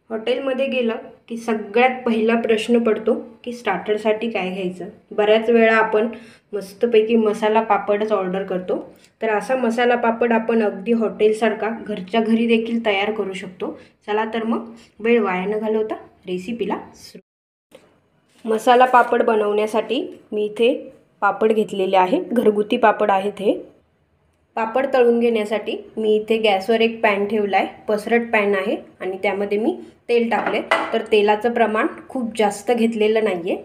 हॉटेलमध्ये गेलं की सगळ्यात पहिला प्रश्न पडतो की स्टार्टरसाठी काय घ्यायचं। बऱ्याच वेळा आपण मस्तपैकी मसाला पापडच ऑर्डर करतो। तर असा मसाला पापड आपण अगदी हॉटेलसारखा घरच्या घरी देखील तयार करू शकतो। चला तर मग वेळ वाया न घालवता रेसिपीला मसाला पापड बनवण्यासाठी मी इथे पापड घेतलेले आहे, घरगुती पापड आहेत हे। पापड तळून घेण्यासाठी मी इथे गॅसवर एक पॅन ठेवला आहे, पसरट पॅन आहे आणि त्यामध्ये मी तेल टाकले। तर तेलाचं प्रमाण खूप जास्त घेतलेलं नाहीये।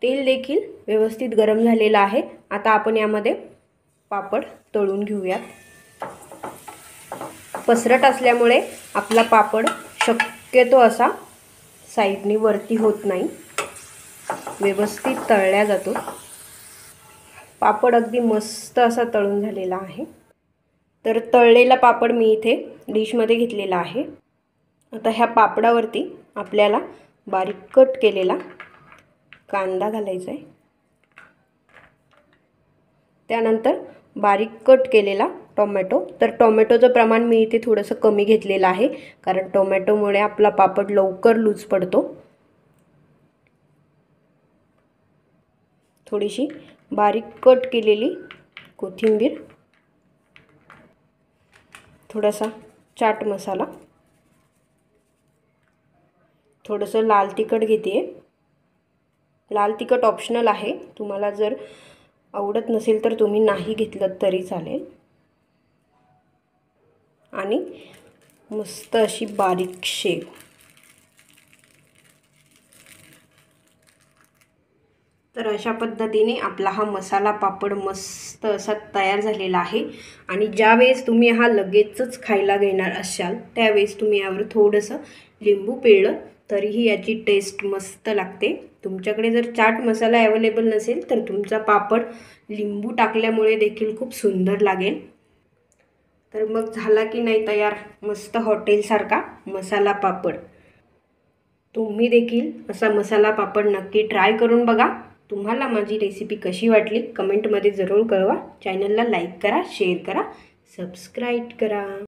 तेल देखील व्यवस्थित गरम झालेलं आहे। आता आपण यामध्ये पापड तळून घेऊयात। पसरट असल्यामुळे आपला पापड शक्यतो असा साइडनी वरती होत नाही, व्यवस्थित तळला जातो। पापड अगदी मस्त असा तळून झालेला आहे। तर तळलेला पापड मी इथे डिशमध्ये घेतलेला आहे। आता ह्या पापडावरती आपल्याला बारीक कट केलेला कांदा घालायचा आहे, त्यानंतर बारीक कट केलेला टोमॅटो। तर टोमॅटोचं प्रमाण मी इथे थोडंसं कमी घेतलेलं आहे, कारण टोमॅटोमुळे आपला पापड लवकर लूज पडतो। थोडीशी बारीक कट केलेली कोथिंबीर, थोडासा चाट मसाला, थोडंसं लाल तिखट घेते। लाल तिखट ऑप्शनल आहे, तुम्हाला जर आवडत नसेल तर तुम्ही नाही घेतलं तरी चालेल। आणि मस्त अशी बारीक शेव। तर अशा पद्धतीने आपला हा मसाला पापड मस्त असा तयार झालेला आहे। आणि ज्यावेळेस तुम्ही हा लगेचच खायला घेणार असाल त्यावेळेस तुम्ही यावर थोडंसं लिंबू पिळलं तरीही याची टेस्ट मस्त लागते। तुमच्याकडे जर चाट मसाला अवेलेबल नसेल तर तुमचा पापड लिंबू टाकल्यामुळे देखील खूप सुंदर लागेल। तर मग झाला की नाही तयार मस्त हॉटेलसारखा मसाला पापड। तुम्ही देखील असा मसाला पापड नक्की ट्राय करून बघा। तुम्हाला माझी रेसिपी कशी वाटली कमेंटमध्ये जरूर कळवा। चॅनलला लाईक करा, शेअर करा, सबस्क्राईब करा।